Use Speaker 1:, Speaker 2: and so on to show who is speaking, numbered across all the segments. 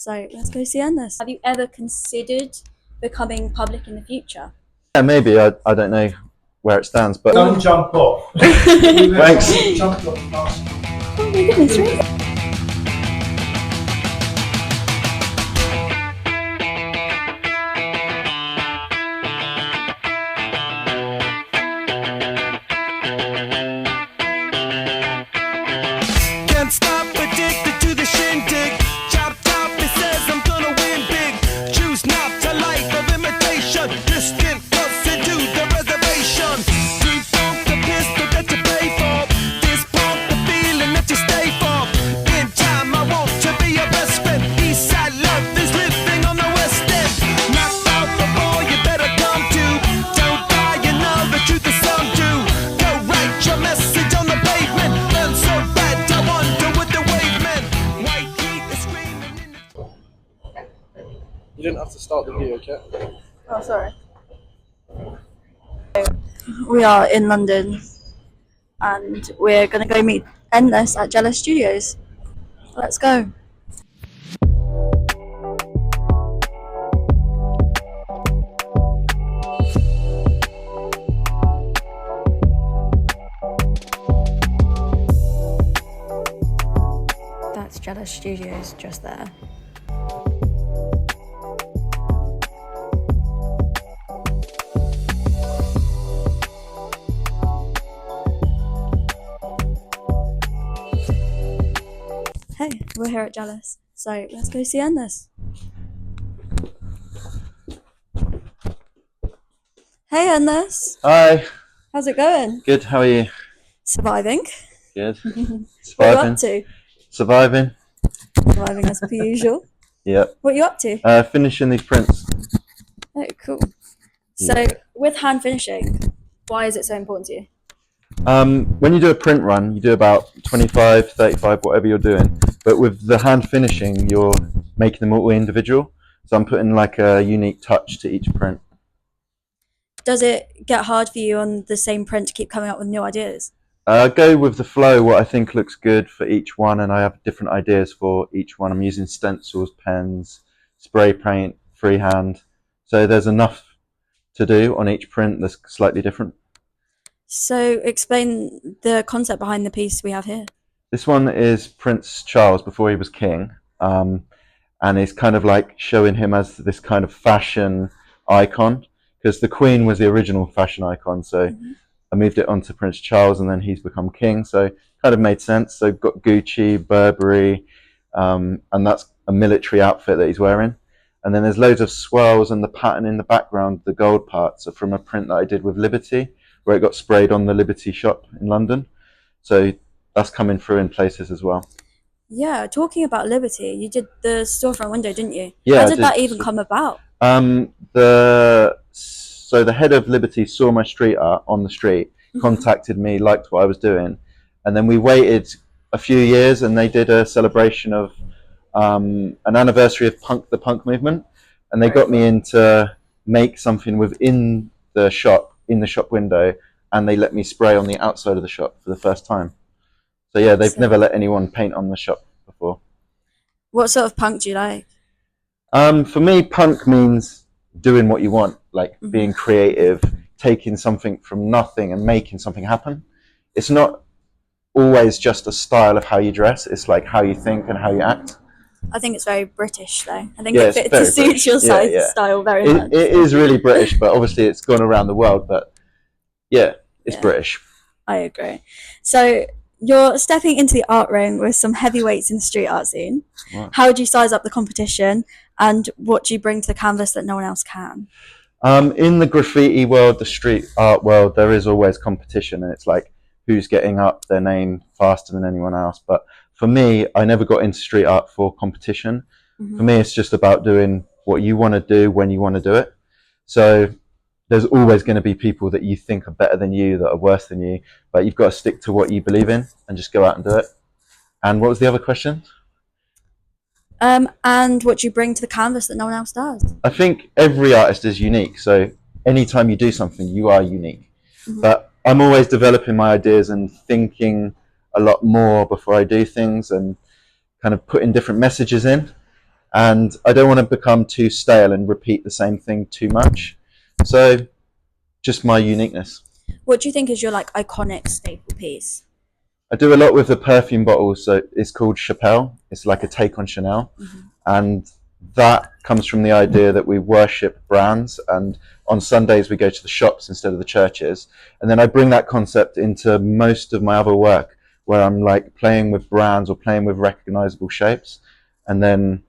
Speaker 1: So let's go see Endless. Have you ever considered becoming public in the future?
Speaker 2: Yeah, maybe. I don't know where it stands, but
Speaker 3: Don't jump off.
Speaker 2: Thanks.
Speaker 3: Jumped off last time.
Speaker 1: Oh my goodness, really?
Speaker 4: Can't stop, addicted to the shindig. Chop top, it says I'm gonna win big. Choose not a life of imitation. Distant cuts into the reservation. Deep funk the pistol that you pay for. This pump the feeling that you stay for. In time, I want to be your best friend. Eastside love is living on the west end. Knocked out the boy, you better come to. Don't die, you know the truth is some do. Go write your message on the pavement. Burn so bad, I wonder what the wave meant. White heat is screaming in the...
Speaker 3: You didn't have to start the video, Kat.
Speaker 1: Oh, sorry. We are in London and we're going to go meet Endless at Jealous Studios. Let's go. That's Jealous Studios just there. Hey, we're here at Jealous, so let's go see Endless. Hey Endless,
Speaker 2: hi.
Speaker 1: how's it going?
Speaker 2: Good. How are you?
Speaker 1: Surviving.
Speaker 2: Good.
Speaker 1: What are you
Speaker 2: Surviving.
Speaker 1: up to?
Speaker 2: Surviving.
Speaker 1: Surviving as per usual.
Speaker 2: Yep.
Speaker 1: What are you up to?
Speaker 2: Finishing these prints.
Speaker 1: Oh, cool. So, with hand finishing, why is it so important to you?
Speaker 2: When you do a print run, you do about 25, 35, whatever you're doing. But with the hand finishing, you're making them all individual. So I'm putting like a unique touch to each print.
Speaker 1: Does it get hard for you on the same print to keep coming up with new ideas?
Speaker 2: Go with the flow, what I think looks good for each one, and I have different ideas for each one. I'm using stencils, pens, spray paint, freehand. So there's enough to do on each print that's slightly different.
Speaker 1: So, explain the concept behind the piece we have here.
Speaker 2: This one is Prince Charles before he was king, and it's kind of like showing him as this kind of fashion icon, because the Queen was the original fashion icon. So I moved it onto Prince Charles, and then he's become king. So kind of made sense. So got Gucci, Burberry, and that's a military outfit that he's wearing. And then there's loads of swirls, and the pattern in the background, the gold parts, are from a print that I did with Liberty, where it got sprayed on the Liberty shop in London. So that's coming through in places as well.
Speaker 1: Yeah, talking about Liberty, you did the storefront window, didn't you?
Speaker 2: Yeah,
Speaker 1: How
Speaker 2: I
Speaker 1: did
Speaker 2: did.
Speaker 1: that even come about?
Speaker 2: So the head of Liberty saw my street art on the street, contacted me, liked what I was doing, and then we waited a few years, and they did a celebration of an anniversary of the punk movement, and they got me in to make something within the shop, in the shop window, and they let me spray on the outside of the shop for the first time. So yeah, they've never let anyone paint on the shop before.
Speaker 1: What sort of punk do you like?
Speaker 2: For me, punk means doing what you want, like being creative, taking something from nothing and making something happen. It's not always just a style of how you dress, it's like how you think and how you act.
Speaker 1: I think it's very British though. I think
Speaker 2: Yeah,
Speaker 1: it fits to suit your style very much.
Speaker 2: It is really British, but obviously it's gone around the world, but yeah, it's British.
Speaker 1: I agree. So you're stepping into the art ring with some heavyweights in the street art scene.
Speaker 2: Right.
Speaker 1: How would you size up the competition, and what do you bring to the canvas that no one else can?
Speaker 2: In the graffiti world, the street art world, there is always competition, and it's like who's getting up their name faster than anyone else. But for me, I never got into street art for competition. For me, it's just about doing what you want to do when you want to do it. So there's always going to be people that you think are better than you, that are worse than you, but you've got to stick to what you believe in and just go out and do it. And what was the other question?
Speaker 1: And what do you bring to the canvas that no one else does?
Speaker 2: I think every artist is unique. So anytime you do something, you are unique. But I'm always developing my ideas and thinking a lot more before I do things, and kind of putting different messages in. and I don't want to become too stale and repeat the same thing too much. So just my uniqueness.
Speaker 1: What do you think is your like iconic staple piece?
Speaker 2: I do a lot with the perfume bottles, so it's called Chapelle. It's like a take on Chanel, and that comes from the idea that we worship brands, and on Sundays we go to the shops instead of the churches. And then I bring that concept into most of my other work, where I'm like playing with brands or playing with recognizable shapes, and then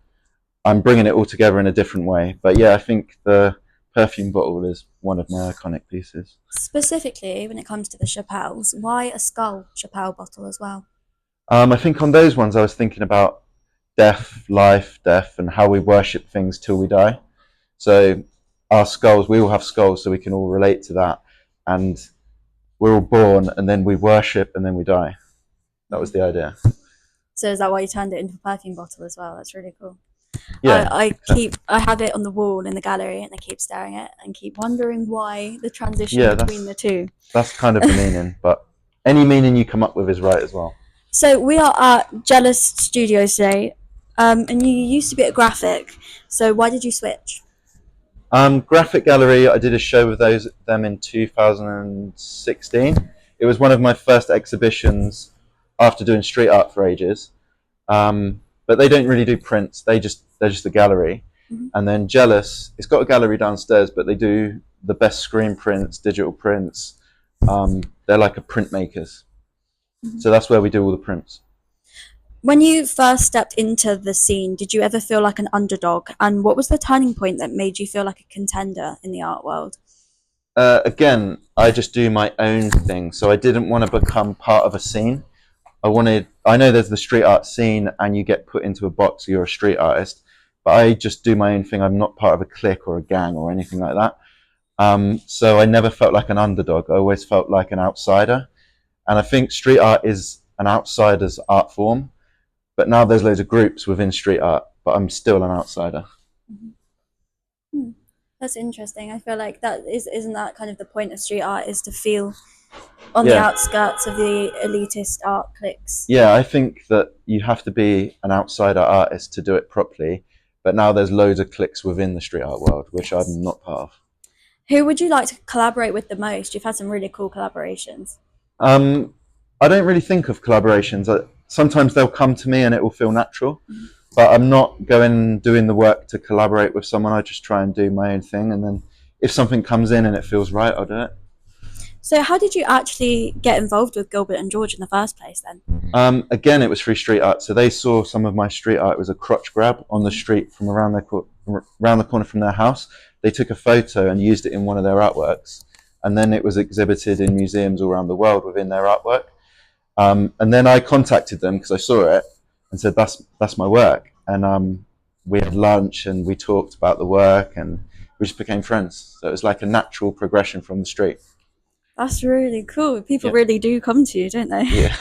Speaker 2: I'm bringing it all together in a different way. But yeah, I think the perfume bottle is one of my iconic pieces.
Speaker 1: Specifically, when it comes to the Chapelles, why a skull Chapelle bottle as well?
Speaker 2: I think on those ones I was thinking about death, life, death, and how we worship things till we die. So our skulls, we all have skulls, so we can all relate to that. And we're all born, and then we worship, and then we die. That was the idea.
Speaker 1: So is that why you turned it into a perfume bottle as well? That's really cool.
Speaker 2: Yeah.
Speaker 1: I have it on the wall in the gallery, and I keep staring at it and keep wondering why the transition between the two.
Speaker 2: That's kind of the meaning, but any meaning you come up with is right as well.
Speaker 1: So we are at Jealous Studios today, and you used to be at Graphic. So why did you switch?
Speaker 2: Graphic Gallery, I did a show with them in 2016. It was one of my first exhibitions after doing street art for ages. But they don't really do prints. They're just a gallery. And then Jealous, it's got a gallery downstairs, but they do the best screen prints, digital prints. They're like a printmakers. So that's where we do all the prints.
Speaker 1: When you first stepped into the scene, did you ever feel like an underdog? And what was the turning point that made you feel like a contender in the art world?
Speaker 2: Again, I just do my own thing. So I didn't want to become part of a scene. I know there's the street art scene and you get put into a box, you're a street artist, but I just do my own thing. I'm not part of a clique or a gang or anything like that. So I never felt like an underdog. I always felt like an outsider. And I think street art is an outsider's art form, but now there's loads of groups within street art, but I'm still an outsider.
Speaker 1: That's interesting. I feel like isn't that kind of the point of street art, is to feel on the outskirts of the elitist art cliques.
Speaker 2: Yeah, I think that you have to be an outsider artist to do it properly, but now there's loads of cliques within the street art world, which I'm not part of.
Speaker 1: Who would you like to collaborate with the most? You've had some really cool collaborations.
Speaker 2: I don't really think of collaborations. Sometimes they'll come to me and it will feel natural, but I'm not doing the work to collaborate with someone. I just try and do my own thing, and then if something comes in and it feels right, I'll do it.
Speaker 1: So how did you actually get involved with Gilbert and George in the first place then?
Speaker 2: Again, it was through street art. So they saw some of my street art. It was a crotch grab on the street from around the corner from their house. They took a photo and used it in one of their artworks. And then it was exhibited in museums all around the world within their artwork. And then I contacted them because I saw it and said, that's my work. And we had lunch and we talked about the work and we just became friends. So it was like a natural progression from the street.
Speaker 1: That's really cool. People really do come to you, don't they?
Speaker 2: Yeah.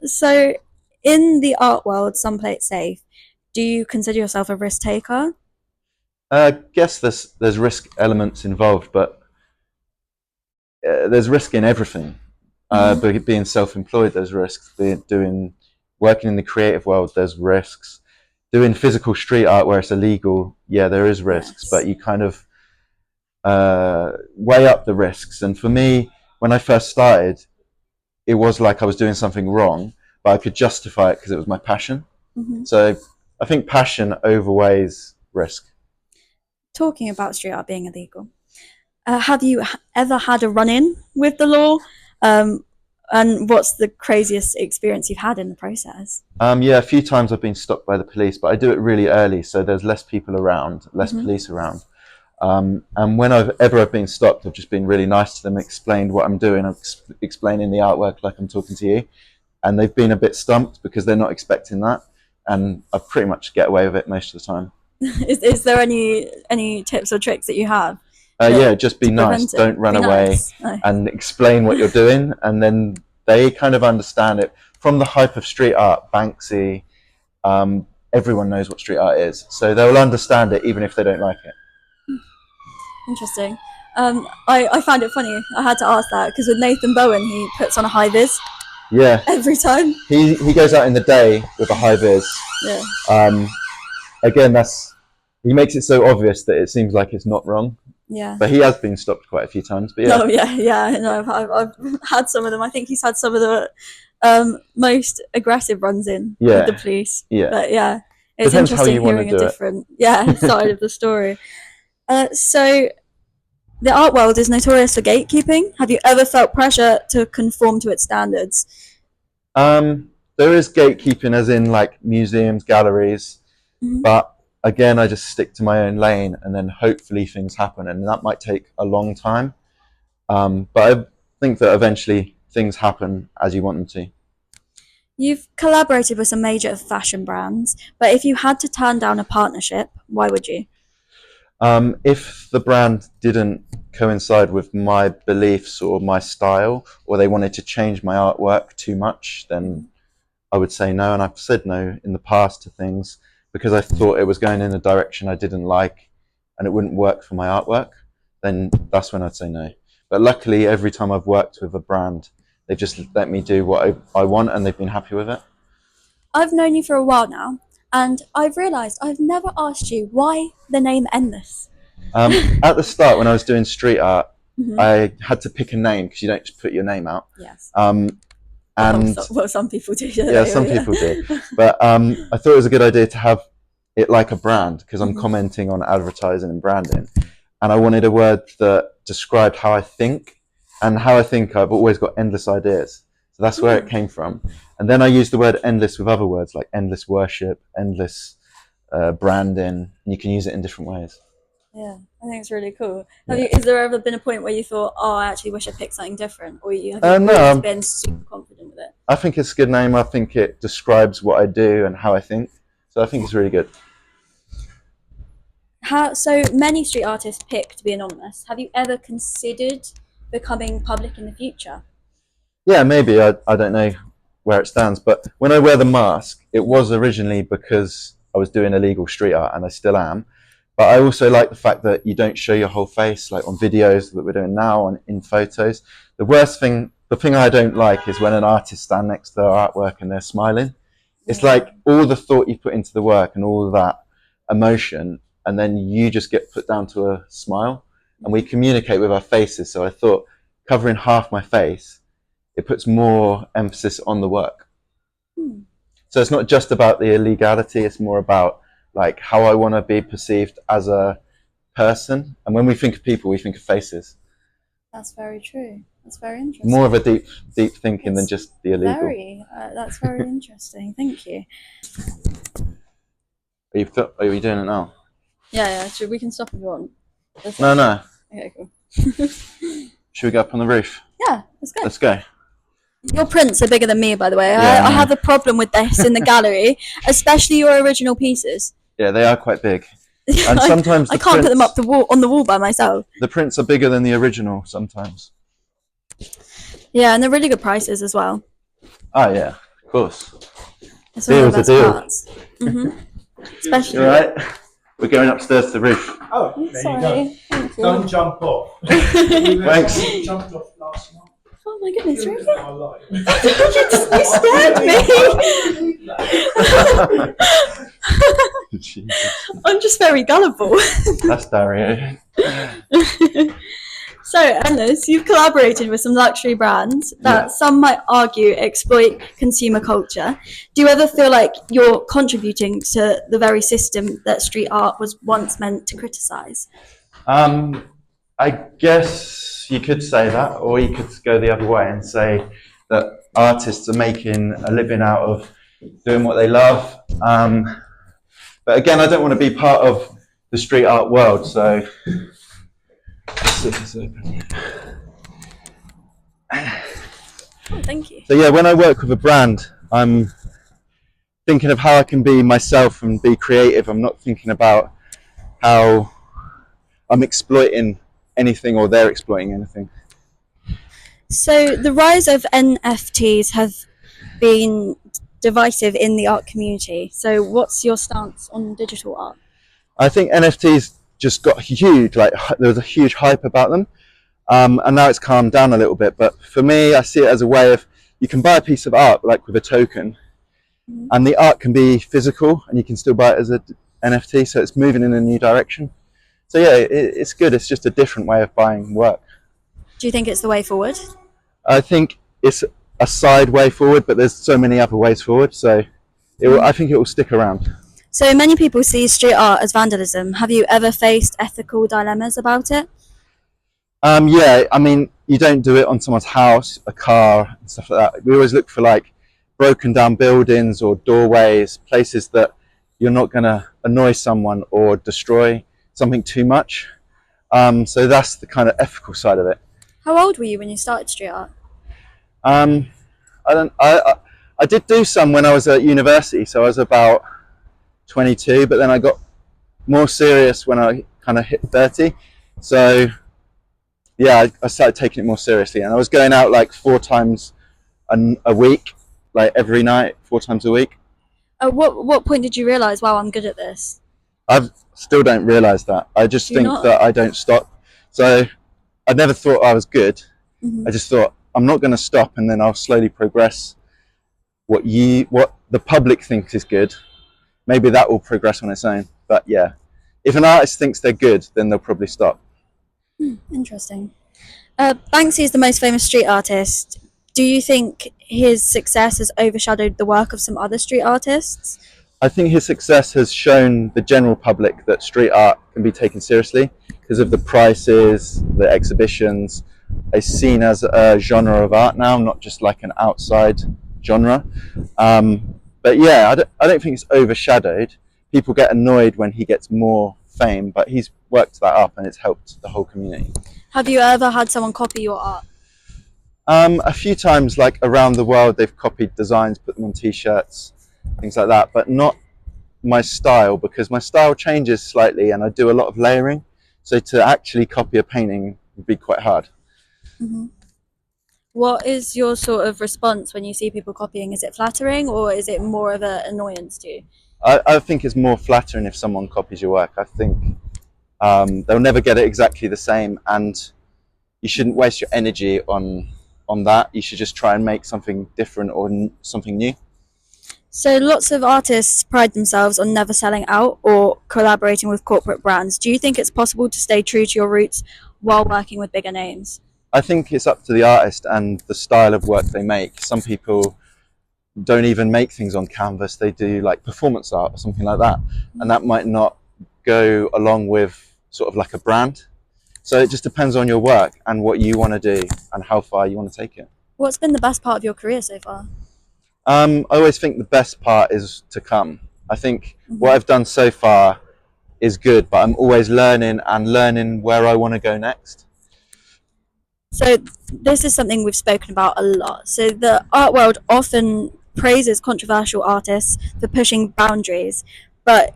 Speaker 1: So in the art world, some play it safe. Do you consider yourself a risk taker?
Speaker 2: I guess there's risk elements involved, but there's risk in everything. Being self-employed, there's risks. Working in the creative world, there's risks. Doing physical street art where it's illegal, yeah, there is risks, but you kind of weigh up the risks. And for me, when I first started, it was like I was doing something wrong, but I could justify it because it was my passion. So I think passion overweighs risk.
Speaker 1: Talking about street art being illegal, have you ever had a run-in with the law? And what's the craziest experience you've had in the process?
Speaker 2: Yeah, a few times I've been stopped by the police, but I do it really early, so there's less people around, less police around. And when I've been stopped, I've just been really nice to them, explained what I'm doing, I'm explaining the artwork like I'm talking to you, and they've been a bit stumped because they're not expecting that, and I pretty much get away with it most of the time.
Speaker 1: Is there any tips or tricks that you have?
Speaker 2: Yeah, just be nice, don't run away, and explain what you're doing, and then they kind of understand it. From the hype of street art, Banksy, everyone knows what street art is, so they'll understand it even if they don't like it.
Speaker 1: Interesting. I found it funny. I had to ask that because with Nathan Bowen, he puts on a high vis.
Speaker 2: Yeah,
Speaker 1: every time.
Speaker 2: he goes out in the day with a high vis.
Speaker 1: Yeah.
Speaker 2: Again, he makes it so obvious that it seems like it's not wrong.
Speaker 1: Yeah.
Speaker 2: But he has been stopped quite a few times. But yeah.
Speaker 1: Oh yeah. No, I've had some of them. I think he's had some of the most aggressive runs in with the police.
Speaker 2: Yeah.
Speaker 1: But yeah, it's
Speaker 2: Depends how
Speaker 1: interesting
Speaker 2: you wanna
Speaker 1: hearing a
Speaker 2: do it.
Speaker 1: different side of the story. So the art world is notorious for gatekeeping. Have you ever felt pressure to conform to its standards?
Speaker 2: There is gatekeeping, as in like museums, galleries, but again, I just stick to my own lane, and then hopefully things happen, and that might take a long time. But I think that eventually things happen as you want them to.
Speaker 1: You've collaborated with some major fashion brands, but if you had to turn down a partnership, why would you?
Speaker 2: If the brand didn't coincide with my beliefs or my style, or they wanted to change my artwork too much, then I would say no. And I've said no in the past to things because I thought it was going in a direction I didn't like and it wouldn't work for my artwork. Then that's when I'd say no. But luckily, every time I've worked with a brand, they've just let me do what I want, and they've been happy with it.
Speaker 1: I've known you for a while now, and I've realised I've never asked you why the name Endless.
Speaker 2: At the start, when I was doing street art, I had to pick a name because you don't just put your name out.
Speaker 1: Yes.
Speaker 2: And
Speaker 1: well, some people do.
Speaker 2: Yeah, some people do. But I thought it was a good idea to have it like a brand because I'm commenting on advertising and branding, and I wanted a word that described how I think. And how I think, I've always got endless ideas. So that's where it came from. And then I used the word endless with other words like endless worship, endless branding, and you can use it in different ways.
Speaker 1: Yeah, I think it's really cool. Has there ever been a point where you thought, oh, I actually wish I picked something different? Or have you always been super confident with it?
Speaker 2: I think it's a good name. I think it describes what I do and how I think. So I think it's really good.
Speaker 1: So many street artists pick to be anonymous. Have you ever considered becoming public in the future?
Speaker 2: Yeah, maybe. I don't know where it stands. But when I wear the mask, it was originally because I was doing illegal street art, and I still am. But I also like the fact that you don't show your whole face, like on videos that we're doing now and in photos. The thing I don't like is when an artist stands next to their artwork and they're smiling. It's like all the thought you put into the work and all of that emotion, and then you just get put down to a smile. And we communicate with our faces. So I thought covering half my face, it puts more emphasis on the work. So it's not just about the illegality, it's more about like how I want to be perceived as a person. And when we think of people, we think of faces.
Speaker 1: That's very true. That's very interesting.
Speaker 2: More of a deep thinking than just the illegal.
Speaker 1: That's very interesting. Thank you.
Speaker 2: Are you doing it now?
Speaker 1: Yeah. We can stop if you want.
Speaker 2: No.
Speaker 1: Okay, cool.
Speaker 2: Should we go up on the roof?
Speaker 1: Yeah, let's go.
Speaker 2: Let's go.
Speaker 1: Your prints are bigger than me, by the way.
Speaker 2: Yeah.
Speaker 1: I have a problem with this in the gallery, especially your original pieces.
Speaker 2: Yeah, they are quite big. And sometimes
Speaker 1: I can't put them up on the wall by myself.
Speaker 2: The prints are bigger than the original sometimes.
Speaker 1: Yeah, and they're really good prices as well.
Speaker 2: Oh yeah, of course.
Speaker 1: It's one of the best parts. Especially.
Speaker 2: You alright? We're going upstairs to the roof.
Speaker 3: Oh, there
Speaker 1: Sorry.
Speaker 3: you go.
Speaker 1: Thank you.
Speaker 3: Don't jump off.
Speaker 2: Thanks.
Speaker 3: You jumped off last night.
Speaker 1: Oh my goodness, really?
Speaker 3: I like it.
Speaker 1: You scared me. I'm just very gullible.
Speaker 2: That's Dario.
Speaker 1: So, Endless, you've collaborated with some luxury brands that some might argue exploit consumer culture. Do you ever feel like you're contributing to the very system that street art was once meant to criticise?
Speaker 2: I guess you could say that, or you could go the other way and say that artists are making a living out of doing what they love. But again, I don't want to be part of the street art world, so let's see if it's open.
Speaker 1: Oh, thank you.
Speaker 2: So yeah, when I work with a brand, I'm thinking of how I can be myself and be creative. I'm not thinking about how I'm exploiting anything or they're exploiting anything.
Speaker 1: So the rise of NFTs have been divisive in the art community. So what's your stance on digital art?
Speaker 2: I think NFTs just got huge, like there was a huge hype about them, and now it's calmed down a little bit. But for me, I see it as a way of you can buy a piece of art like with a token, and the art can be physical, and you can still buy it as a NFT. So it's moving in a new direction. So yeah, it's good. It's just a different way of buying work.
Speaker 1: Do you think it's the way forward?
Speaker 2: I think it's a side way forward, but there's so many other ways forward. So I think it will stick around.
Speaker 1: So many people see street art as vandalism. Have you ever faced ethical dilemmas about it?
Speaker 2: Yeah, I mean, you don't do it on someone's house, a car, and stuff like that. We always look for like broken down buildings or doorways, places that you're not going to annoy someone or destroy something too much. So that's the kind of ethical side of it.
Speaker 1: How old were you when you started street art?
Speaker 2: I did do some when I was at university, so I was about 22, but then I got more serious when I kind of hit 30. So yeah, I started taking it more seriously, and I was going out like 4 times a week, like every night, 4 times a week.
Speaker 1: At what point did you realise, wow, I'm good at this?
Speaker 2: I still don't realise that. I just think that I don't stop. So I never thought I was good. I just thought I'm not going to stop, and then I'll slowly progress. What the public thinks is good, maybe that will progress on its own. But yeah, if an artist thinks they're good, then they'll probably stop.
Speaker 1: Interesting. Banksy is the most famous street artist. Do you think his success has overshadowed the work of some other street artists?
Speaker 2: I think his success has shown the general public that street art can be taken seriously because of the prices, the exhibitions. It's seen as a genre of art now, not just like an outside genre. But yeah, I don't think it's overshadowed. People get annoyed when he gets more fame, but he's worked that up and it's helped the whole community.
Speaker 1: Have you ever had someone copy your art?
Speaker 2: A few times, like around the world, they've copied designs, put them on t-shirts, things like that, but not my style, because my style changes slightly and I do a lot of layering. So to actually copy a painting would be quite hard.
Speaker 1: What is your sort of response when you see people copying? Is it flattering or is it more of an annoyance to you?
Speaker 2: I think it's more flattering if someone copies your work. I think they'll never get it exactly the same, and you shouldn't waste your energy on that. You should just try and make something different or something new.
Speaker 1: So lots of artists pride themselves on never selling out or collaborating with corporate brands. Do you think it's possible to stay true to your roots while working with bigger names?
Speaker 2: I think it's up to the artist and the style of work they make. Some people don't even make things on canvas. They do like performance art or something like that. And that might not go along with sort of like a brand. So it just depends on your work and what you want to do and how far you want to take it.
Speaker 1: What's been the best part of your career so far?
Speaker 2: I always think the best part is to come. I think what I've done so far is good, but I'm always learning where I want to go next.
Speaker 1: So this is something we've spoken about a lot. So the art world often praises controversial artists for pushing boundaries, but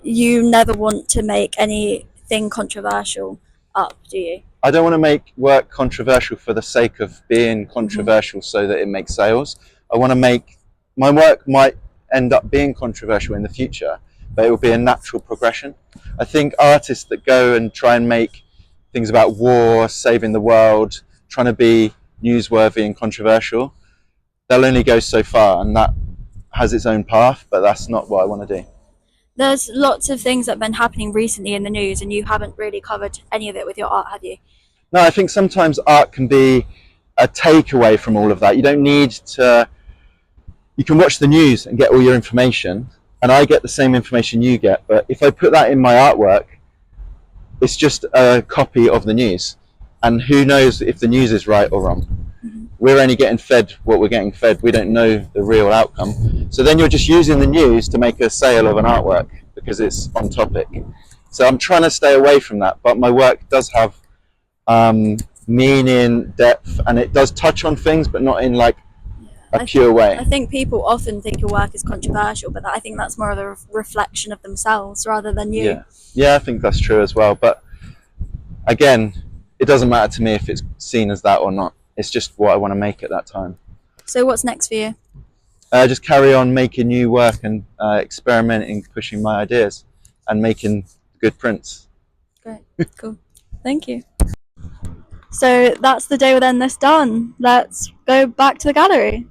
Speaker 1: you never want to make anything controversial up, do you?
Speaker 2: I don't want to make work controversial for the sake of being controversial so that it makes sales. I want to make my work might end up being controversial in the future, but it will be a natural progression. I think artists that go and try and make things about war, saving the world, trying to be newsworthy and controversial, they'll only go so far, and that has its own path, but that's not what I want to do.
Speaker 1: There's lots of things that have been happening recently in the news, and you haven't really covered any of it with your art, have you?
Speaker 2: No, I think sometimes art can be a takeaway from all of that. You don't need to, you can watch the news and get all your information, and I get the same information you get, but if I put that in my artwork, it's just a copy of the news, and who knows if the news is right or wrong. We're only getting fed what we're getting fed. We don't know the real outcome. So then you're just using the news to make a sale of an artwork because it's on topic. So I'm trying to stay away from that, but my work does have meaning, depth, and it does touch on things, but not in like a pure way.
Speaker 1: I think people often think your work is controversial, but I think that's more of a reflection of themselves rather than you.
Speaker 2: Yeah, I think that's true as well. But again, it doesn't matter to me if it's seen as that or not. It's just what I want to make at that time.
Speaker 1: So what's next for you?
Speaker 2: Just carry on making new work and experimenting, pushing my ideas and making good prints.
Speaker 1: Great, cool. Thank you. So that's the day we'll end this done. Let's go back to the gallery.